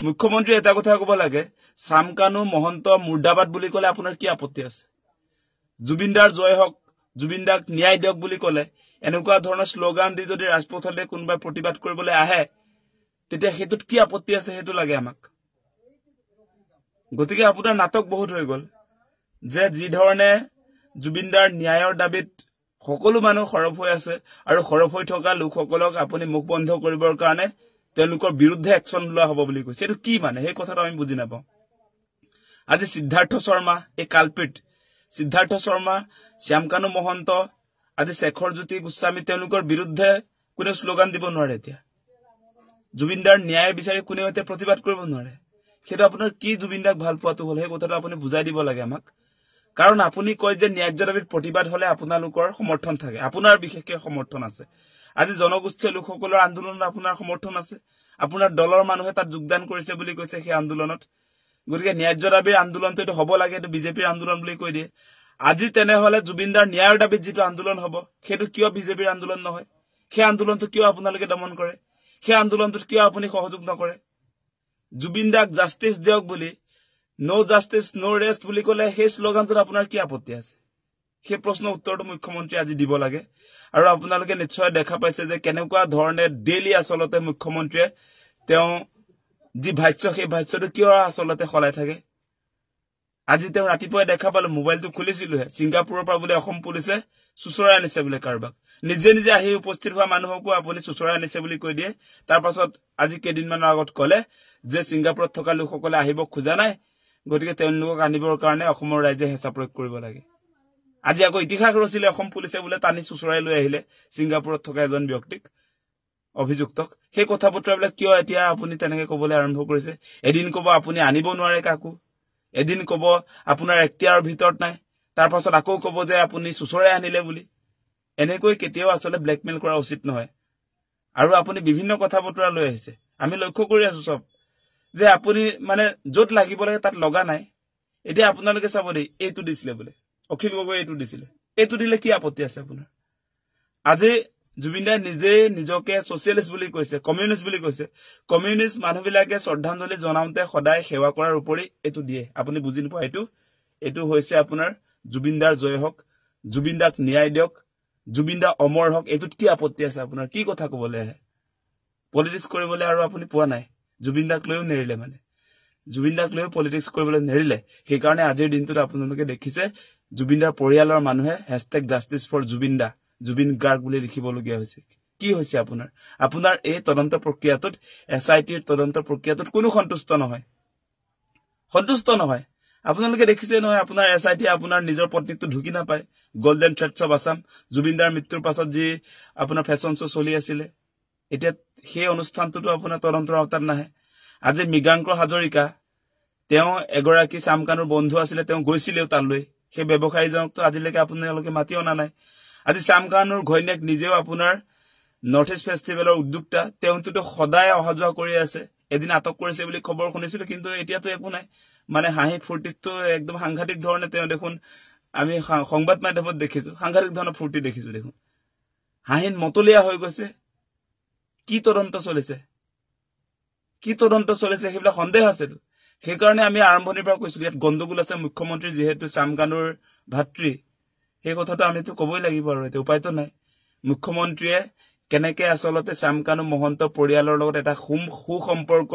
মুখ্যমন্ত্ৰী এটা কথা ক'ব লাগে চামকানু মহন্ত মুৰ্দাবাদ বুলি ক'লে আপোনাৰ কি আপত্তি আছে জুবিনদাৰ জয় হওক জুবিনদাক ন্যায় দিয়ক বুলি ক'লে এনেকুৱা ধৰণৰ স্লোগান দি যদি ৰাজপথলৈ কোনোবাই প্ৰতিবাদ কৰিবলৈ আহে তেতিয়া হেতুত কি আপত্তি আছে হেতু লাগে আমাক গতিকে আপোনাৰ নাটক বহুত হৈ গ'ল যে যি ধৰণে জুবিনদাৰ ন্যায়ৰ দাবিত সকলো মানুহ খৰব হৈ আছে আৰু খৰব হৈ থকা লোকসকলক আপুনি মুখ বন্ধ কৰিবৰ কাৰণে তেওঁলোকৰ বিৰুদ্ধে একচন লোৱা হ'ব বুলি কৈছে এটো কি মানে সেই কথাটো আমি বুজি নাপাওঁ আজি সিদ্ধাৰ্থ শৰ্মা এই কালপিট সিদ্ধাৰ্থ শৰ্মা শ্যামকানু মহন্ত আজি শেখৰ জ্যোতি গোস্বামী তেওঁলোকৰ বিৰুদ্ধে কোনো স্লোগান দিব নোৱাৰে এতিয়া জুবিনদাৰ ন্যায় বিচাৰি কোনেও এতিয়া প্ৰতিবাদ কৰিব নোৱাৰে সেইটো আপোনাৰ কি জুবিনদাক ভাল পোৱাটো হ'ল সেই কথাটো আপুনি বুজাই দিব লাগে আমাক কাৰণ আপুনি কয় যে ন্যায্য দাবীত প্ৰতিবাদ হলে আপোনালোকৰ সমৰ্থন থাকে আপোনাৰ বিশেষকৈ সমৰ্থন আছে আজি জনগোষ্ঠীয় লোকসকলৰ আন্দোলনত আপোনাৰ সমৰ্থন আছে আপোনাৰ দলৰ মানুহে তাত যোগদান কৰিছে বুলি কৈছে সেই আন্দোলনত গতিকে ন্যায্য দাবীৰ আন্দোলনটো এটা হ'ব লাগে এটো বিজেপিৰ আন্দোলন বুলি কৈ দিয়ে আজি তেনেহলে জুবিনদাৰ ন্যায়ৰ দাবীত যেটো আন্দোলন হ'ব সেইটো কিয় বিজেপিৰ আন্দোলন নহয় সেই আন্দোলনটো কিয় আপোনালোকে দমন কৰে সেই আন্দোলনটোত কিয় আপুনি সহযোগ নকৰে জুবিনদাক জাস্টিস দিয়ক বুলি নো জাস্টিস নো ৰেষ্ট বুলি ক'লে সেই স্লোগানটোত আপোনাৰ কি আপত্তি আছে সেই প্ৰশ্নৰ উত্তৰটো মুখ্যমন্ত্ৰী আজি দিব লাগে আৰু আপোনালোকে নিশ্চয় দেখা পাইছে যে কেনেকুৱা ধৰণে ডেইলি আসলতে মুখ্যমন্ত্ৰীয়ে তেওঁ যি ভাষ্য সেই ভাষ্যটো কিয় আসলতে খলাই থাকে আজি তেওঁ ৰাতিপুৱা দেখা পালো মোবাইলটো খুলিছিলো সিংগাপুৰৰ পৰা বোলে অসম পুলিচে সুচৰাই আনিছে বোলে কাৰবাক নিজে নিজে আহি উপস্থিত হোৱা মানুহকো আপুনি সুচৰাই আনিছে বুলি কৈ দিয়ে তাৰ পাছত আজি কেইদিনমানৰ আগত ক'লে যে সিংগাপুৰত থকা লোকসকলে আহিব খোজা নাই গতিকে তেওঁলোকক আনিবৰ কাৰণে অসমৰ ৰাইজে হেঁচা প্ৰয়োগ কৰিব লাগে আজি আকৌ ইতিহাস ৰচিলে অসম পুলিচে বোলে টানি সুচৰাই লৈ আহিলে সিংগাপুৰত থকা এজন ব্যক্তিক অভিযুক্তক সেই কথা বতৰাবিলাক কিয় এতিয়া আপুনি তেনেকৈ ক'বলৈ আৰম্ভ কৰিছে এদিন ক'ব আপুনি আনিব নোৱাৰে কাকো এদিন ক'ব আপোনাৰ এখতিয়াৰৰ ভিতৰত নাই তাৰ পাছত আকৌ ক'ব যে আপুনি সুচৰাই আনিলে বুলি এনেকৈ কেতিয়াও আসলে ব্লেকমেইল কৰা উচিত নহয় আৰু আপুনি বিভিন্ন কথা বতৰা লৈ আহিছে আমি লক্ষ্য কৰি আছো সব যে আপুনি মানে য'ত লাগিব লাগে তাত লগা নাই এতিয়া আপোনালোকে চাব দেই এইটো দিছিলে বোলে অখিল গগৈ এইটো দিছিলে এইটো দিলে কি আপত্তি আছে আপোনাৰ আজি জুবিনদাই নিজে নিজকে সোশ্যালিষ্ট বুলি কৈছে কমিউনিষ্ট বুলি কৈছে কমিউনিষ্ট মানুহবিলাকে শ্ৰদ্ধাঞ্জলি জনাওঁতে সদায় সেৱা কৰাৰ উপৰি এইটো দিয়ে আপুনি বুজি নোপোৱা এইটো হৈছে আপোনাৰ জুবিনদাৰ জয় হওক জুবিনদাক ন্যায় দিয়ক জুবিনদা অমৰ হওক এইটোত কি আপত্তি আছে আপোনাৰ কি কথা ক'বলৈ আহে পলিটিক্স কৰিবলৈ আৰু আপুনি পোৱা নাই জুবিনদাক লৈও নেৰিলে মানে জুবিনদাক লৈও পলিটিক্স কৰিবলৈ নেৰিলে সেইকাৰণে আজিৰ দিনটোত আপোনালোকে দেখিছে জুবিনদাৰ পৰিয়ালৰ মানুহে #justice4jubinda জুবিন গাৰ্গ বুলি লিখিবলগীয়া হৈছে কি হৈছে আপোনাৰ এই তদন্ত প্ৰক্ৰিয়াটোত এছআইটিৰ তদন্ত প্ৰক্ৰিয়াটোত কোনো সন্তুষ্ট নহয় আপোনালোকে দেখিছে নহয় আপোনাৰ এছআইটি আপোনাৰ নিজৰ পত্নীকটো ঢুকি নাপায় গোল্ডেন থ্ৰেডছ অফ আসাম জুবিনদাৰ মৃত্যুৰ পাছত যি আপোনাৰ ফেশ্বন শ্ব' চলি আছিলে এতিয়া সেই অনুষ্ঠানটোতো আপোনাৰ তদন্তৰ আওতাত নাহে আজি মৃগাংকৰ হাজৰিকা তেওঁ এগৰাকী চামকানুৰ বন্ধু আছিলে তেওঁ গৈছিলেও তালৈ সেই ব্যৱসায়ীজনকতো আজিলৈকে আপোনালোকে মাতি অনা নাই আজি চামকানুৰ ঘৈণীয়েক নিজেও আপোনাৰ নৰ্থ ইষ্ট ফেষ্টিভেলৰ উদ্যোক্তা তেওঁতো সদায় অহা যোৱা কৰি আছে এদিন আটক কৰিছে বুলি খবৰ শুনিছিলো কিন্তু এতিয়াতো একো নাই মানে হাঁহি ফূৰ্তিটো একদম সাংঘাতিক ধৰণে তেওঁ দেখোন আমি সংবাদ মাধ্যমত দেখিছো সাংঘাতিক ধৰণৰ ফূৰ্তি দেখিছো দেখোন হাঁহিত মতলীয়া হৈ গৈছে কি তদন্ত চলিছে সেইবিলাক সন্দেহ আছেতো সেইকাৰণে আমি আৰম্ভণিৰ পৰা কৈছিলো ইয়াত গণ্ডগোল আছে মুখ্যমন্ত্ৰী যিহেতু চামকানুৰ ভাতৃ সেই কথাটো আমিতো ক'বই লাগিব আৰু এতিয়া উপায়তো নাই মুখ্যমন্ত্ৰীয়ে কেনেকে আসলতে চামকানু মহন্ত পৰিয়ালৰ লগত এটা সুসম্পৰ্ক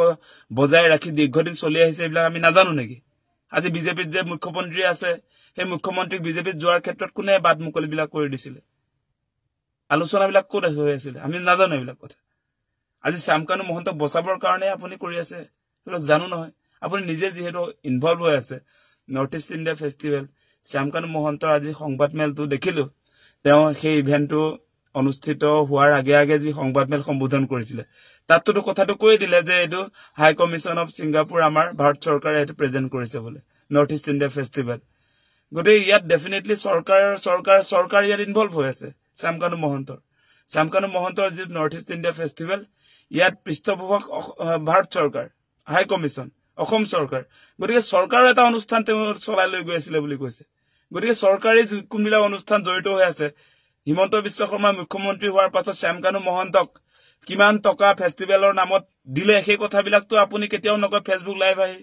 বজাই ৰাখি দীৰ্ঘদিন চলি আহিছে এইবিলাক আমি নাজানো নেকি আজি বিজেপিত যে মুখ্যমন্ত্ৰী আছে সেই মুখ্যমন্ত্ৰীক বিজেপিত যোৱাৰ ক্ষেত্ৰত কোনে বাদ মুকলিবিলাক কৰি দিছিলে আলোচনাবিলাক ক'ত হৈ আছিল আমি নাজানো এইবিলাক কথা আজি চামকানু মহন্তক বচাবৰ কাৰণে আপুনি কৰি আছে এইবিলাক জানো নহয় আপুনি নিজে যিহেতু ইনভলভ হৈ আছে নৰ্থ ইষ্ট ইণ্ডিয়া ফেষ্টিভেল চামকানু মহন্তৰ আজি সংবাদমেলটো দেখিলো তেওঁ সেই ইভেন্টটো অনুষ্ঠিত হোৱাৰ আগে যি সংবাদমেল সম্বোধন কৰিছিলে তাততো কথাটো কৈ দিলে যে এইটো হাই কমিছন অফ ছিংগাপুৰ আমাৰ ভাৰত চৰকাৰে এইটো প্ৰেজেন্ট কৰিছে বোলে নৰ্থ ইষ্ট ইণ্ডিয়া ফেষ্টিভেল গতিকে ইয়াত ডেফিনেটলি চৰকাৰ ইয়াত ইনভলভ হৈ আছে চামকানু মহন্তৰ যি নৰ্থ ইষ্ট ইণ্ডিয়া ফেষ্টিভেল ইয়াত পৃষ্ঠপোষক ভাৰত চৰকাৰ হাই কমিছন অসম চৰকাৰ গতিকে চৰকাৰৰ এটা অনুষ্ঠান তেওঁ চলাই লৈ গৈ আছিলে বুলি কৈছে গতিকে চৰকাৰী কোনবিলাক অনুষ্ঠান জড়িত হৈ আছে হিমন্ত বিশ্ব শৰ্মা মুখ্যমন্ত্ৰী হোৱাৰ পাছত চামকানু মহন্তক কিমান টকা ফেষ্টিভেলৰ নামত দিলে সেই কথাবিলাকতো আপুনি কেতিয়াও নকয় ফেচবুক লাইভ আহি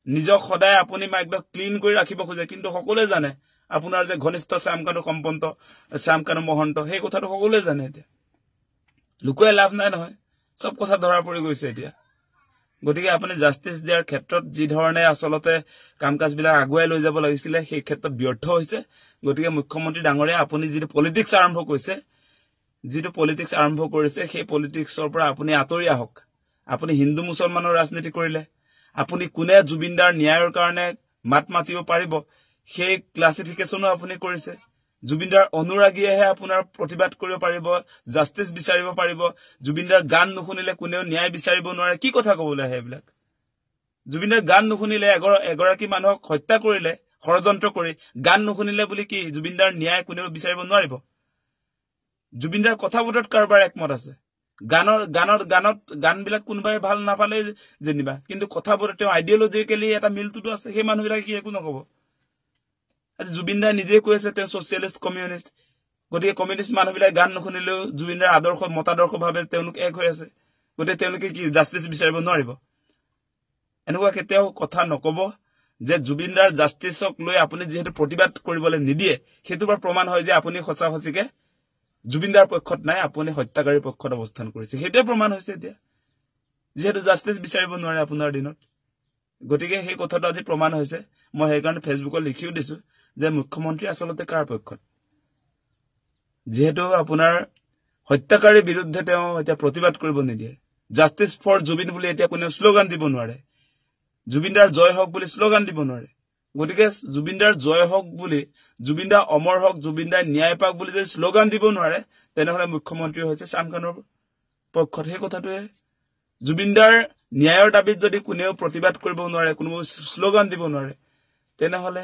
নিজক সদায় আপুনি একদম ক্লিন কৰি ৰাখিব খোজে কিন্তু সকলোৱে জানে আপোনাৰ যে ঘনিষ্ঠ শ্যামকানু সম্পন্ত শ্যামকানু মহন্ত সেই কথাটো সকলোৱে জানে এতিয়া লুকুৱাই লাভ নাই নহয় সব কথা ধৰা পৰি গৈছে এতিয়া গতিকে আপুনি জাস্টিস দিয়াৰ ক্ষেত্ৰত যি ধৰণে আসলতে কামকাজবিলাক আগুৱাই লৈ যাব লাগিছিল সেই ক্ষেত্ৰত ব্যৰ্থ হৈছে গতিকে মুখ্যমন্ত্ৰী ডাঙৰীয়া আপুনি যিটো পলিটিক্স আৰম্ভ কৰিছে সেই পলিটিক্সৰ পৰা আপুনি আঁতৰি আহক আপুনি হিন্দু মুছলমানৰ ৰাজনীতি কৰিলে আপুনি কোনে জুবিনদাৰ ন্যায়ৰ কাৰণে মাত মাতিব পাৰিব সেই ক্লাসিফিকেশনো আপুনি কৰিছে জুবিনদাৰ অনুৰাগীয়েহে আপোনাৰ প্ৰতিবাদ কৰিব পাৰিব জাস্টিস বিচাৰিব পাৰিব জুবিনদাৰ গান নুশুনিলে কোনেও ন্যায় বিচাৰিব নোৱাৰে কি কথা ক'বলৈ হেবিলাক জুবিনদাৰ গান নুশুনিলে এগৰাকী মানুহক হত্যা কৰিলে ষড়যন্ত্ৰ কৰি গান নুশুনিলে বুলি কি জুবিনদাৰ ন্যায় কোনেও বিচাৰিব নোৱাৰিব জুবিনদাৰ কথা বতৰত কাৰবাৰ একমত আছে গানবিলাক কোনোবাই ভাল নাপালে যেনিবা কিন্তু কথা বতৰত আইডিঅলজিক্যালি এটা মিলটো আছে সেই মানুহবিলাক কি একো নকব আজি জুবিনদাই নিজে কৈছে তেওঁ সোশ্যালিষ্ট কমিউনিষ্ট গতিকে কমিউনিষ্ট মানুহবিলাক গান নুশুনিলেও জুবিনদাৰ আদৰ্শ মতাদৰ্শভাৱে তেওঁলোক এক হৈ আছে গতিকে তেওঁলোকে কি জাস্টিস বিচাৰিব নোৱাৰিব এনেকুৱা কেতিয়াও কথা নকব যে জুবিনদাৰ জাস্টিসক লৈ আপুনি যেহেতু প্ৰতিবাদ কৰিবলৈ নিদিয়ে সেইটোৰ প্ৰমাণ হয় যে আপুনি সঁচাকে জুবিনদাৰ পক্ষত নাই আপুনি হত্যাকাৰীৰ পক্ষত অৱস্থান কৰিছে সেইটোৱে প্ৰমাণ হৈছে এতিয়া যেহেতু জাস্টিস বিচাৰিব নোৱাৰে আপোনাৰ দিনত গতিকে সেই কথাটো আজি প্ৰমাণ হৈছে মই সেইকাৰণে ফেচবুকত লিখিও দিছো যে মুখ্যমন্ত্ৰী আসলতে কাৰ পক্ষত যেহেতু আপোনাৰ হত্যাকাৰীৰ বিৰুদ্ধে তেওঁ এতিয়া প্ৰতিবাদ কৰিব নিদিয়ে জাস্টিস ফৰ জুবিন বুলি এতিয়া কোনেও স্লোগান দিব নোৱাৰে জুবিনদাৰ জয় হওক বুলি স্লোগান দিব নোৱাৰে গতিকে জুবিনদাৰ জয় হওক বুলি জুবিনদা অমৰ হওক জুবিনদাৰ ন্যায় পাওক বুলি যদি স্লোগান দিব নোৱাৰে তেনেহলে মুখ্যমন্ত্ৰী হৈছে শ্যামকানুৰ পক্ষত সেই কথাটোৱে জুবিনদাৰ ন্যায়ৰ দাবীত যদি কোনেও প্ৰতিবাদ কৰিব নোৱাৰে কোনো স্লোগান দিব নোৱাৰে তেনেহলে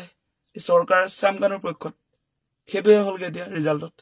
এই চৰকাৰ শ্যামকানুৰ পক্ষত সেইটোৱে হলগে দিয়া ৰিজাল্টত